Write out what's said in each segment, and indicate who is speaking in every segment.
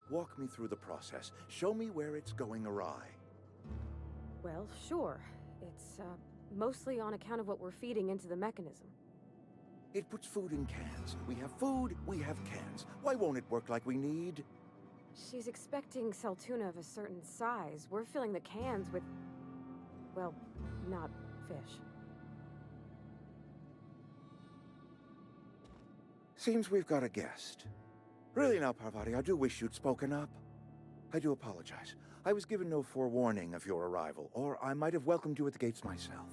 Speaker 1: Walk me through the process. Show me where it's going awry.
Speaker 2: Well, sure. It's, mostly on account of what we're feeding into the mechanism.
Speaker 1: It puts food in cans. We have food, we have cans. Why won't it work like we need?
Speaker 2: She's expecting Seltuna of a certain size. We're filling the cans with... well, not fish.
Speaker 1: Seems we've got a guest. Really now, Parvati, I do wish you'd spoken up. I do apologize. I was given no forewarning of your arrival, or I might have welcomed you at the gates myself.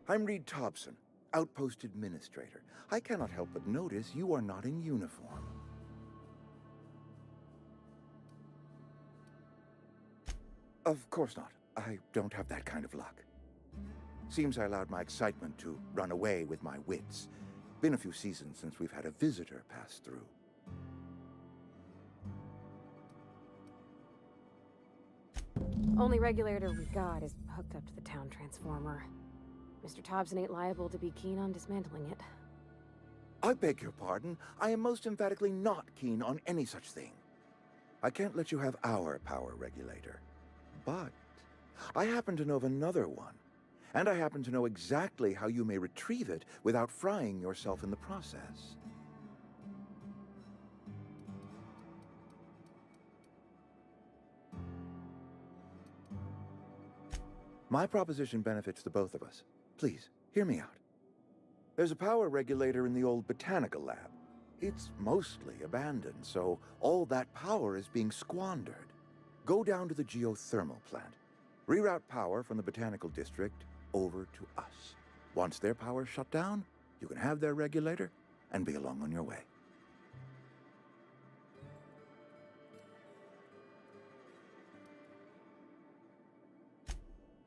Speaker 1: I'm Reed Thompson, Outpost Administrator. I cannot help but notice you are not in uniform. Of course not. I don't have that kind of luck. Seems I allowed my excitement to run away with my wits. Been a few seasons since we've had a visitor pass through.
Speaker 2: Only regulator we got is hooked up to the town transformer. Mr. Thompson ain't liable to be keen on dismantling it.
Speaker 1: I beg your pardon. I am most emphatically not keen on any such thing. I can't let you have our power regulator. But I happen to know of another one. And I happen to know exactly how you may retrieve it without frying yourself in the process. My proposition benefits the both of us. Please, hear me out. There's a power regulator in the old botanical lab. It's mostly abandoned, so all that power is being squandered. Go down to the geothermal plant. Reroute power from the botanical district over to us. Once their power's shut down, you can have their regulator and be along on your way.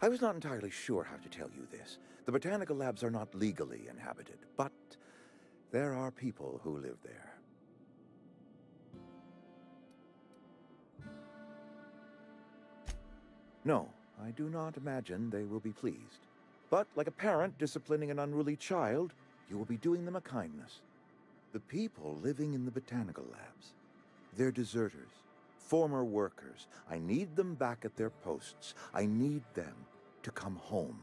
Speaker 1: I was not entirely sure how to tell you this. The botanical labs are not legally inhabited, but there are people who live there. No, I do not imagine they will be pleased. But like a parent disciplining an unruly child, you will be doing them a kindness. The people living in the botanical labs, they're deserters, former workers. I need them back at their posts. I need them to come home.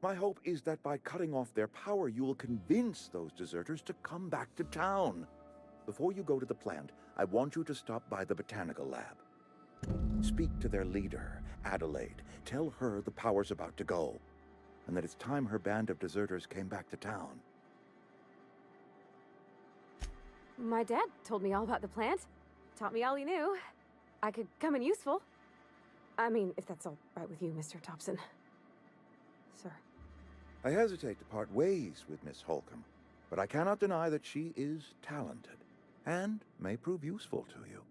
Speaker 1: My hope is that by cutting off their power, you will convince those deserters to come back to town. Before you go to the plant, I want you to stop by the botanical lab. Speak to their leader, Adelaide. Tell her the power's about to go, and that it's time her band of deserters came back to town.
Speaker 2: My dad told me all about the plant. Taught me all he knew. I could come in useful. I mean, if that's all right with you, Mr. Thompson. Sir.
Speaker 1: I hesitate to part ways with Miss Holcomb, but I cannot deny that she is talented, and may prove useful to you.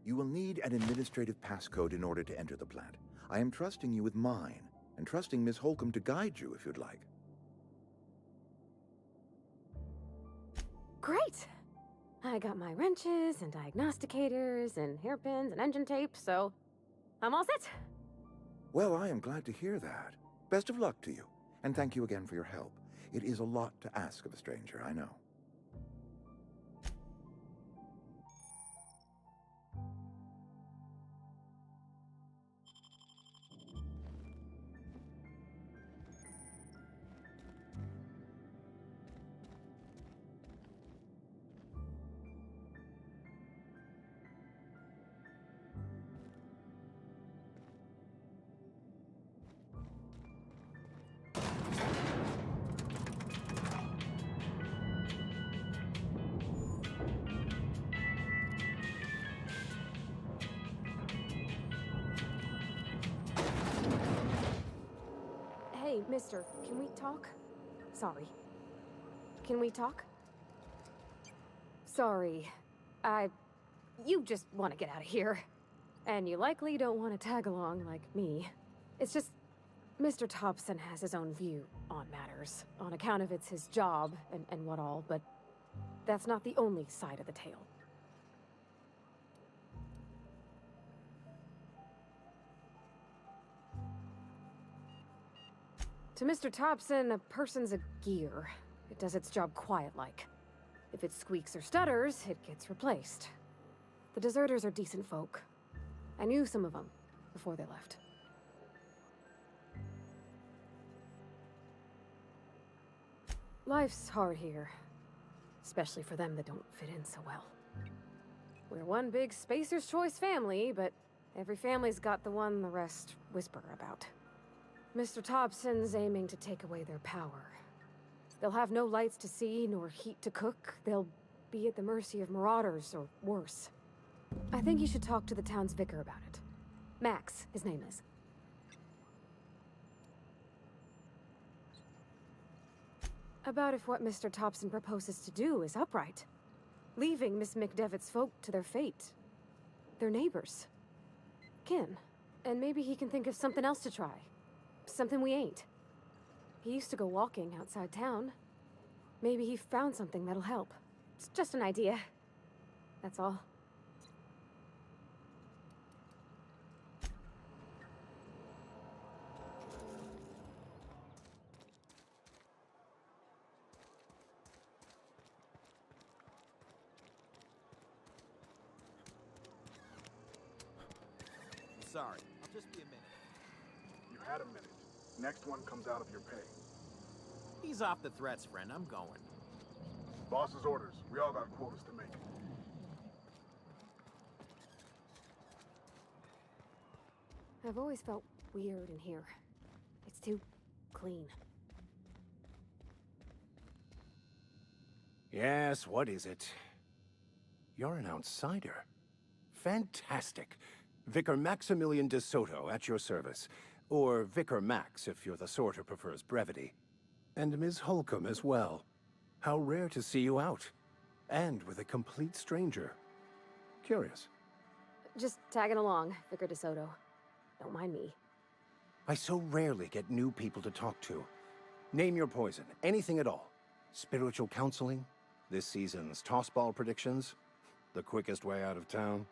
Speaker 1: You will need an administrative passcode in order to enter the plant. I am trusting you with mine, and trusting Miss Holcomb to guide you if you'd like.
Speaker 2: Great! I got my wrenches and diagnosticators and hairpins and engine tape, so I'm all set.
Speaker 1: Well, I am glad to hear that. Best of luck to you, and thank you again for your help. It is a lot to ask of a stranger, I know.
Speaker 2: Hey, mister, can we talk? Sorry. Can we talk? Sorry. You just want to get out of here. And you likely don't want to tag along like me. It's just... Mr. Thompson has his own view on matters, on account of it's his job and what all, but that's not the only side of the tale. To Mr. Thompson, a person's a gear. It does its job quiet-like. If it squeaks or stutters, it gets replaced. The deserters are decent folk. I knew some of them before they left. Life's hard here. Especially for them that don't fit in so well. We're one big Spacer's Choice family, but every family's got the one the rest whisper about. Mr. Thompson's aiming to take away their power. They'll have no lights to see, nor heat to cook. They'll be at the mercy of marauders, or worse. I think you should talk to the town's vicar about it. Max, his name is. About if what Mr. Thompson proposes to do is upright. Leaving Miss McDevitt's folk to their fate. Their neighbors. Kin. And maybe he can think of something else to try. Something we ain't. He used to go walking outside town. Maybe he found something that'll help. It's just an idea. That's all.
Speaker 3: Sorry, I'll just be a minute.
Speaker 4: You had a minute. Next one comes out of your pay.
Speaker 3: Ease off the threats, friend. I'm going.
Speaker 4: Boss's orders. We all got quotas to make.
Speaker 2: I've always felt weird in here. It's too clean.
Speaker 5: Yes, what is it? You're an outsider. Fantastic. Vicar Maximilian de Soto at your service. Or Vicar Max, if you're the sort who prefers brevity. And Ms. Holcomb as well. How rare to see you out. And with a complete stranger. Curious.
Speaker 2: Just tagging along, Vicar DeSoto. Don't mind me.
Speaker 5: I so rarely get new people to talk to. Name your poison, anything at all. Spiritual counseling? This season's tossball predictions? The quickest way out of town?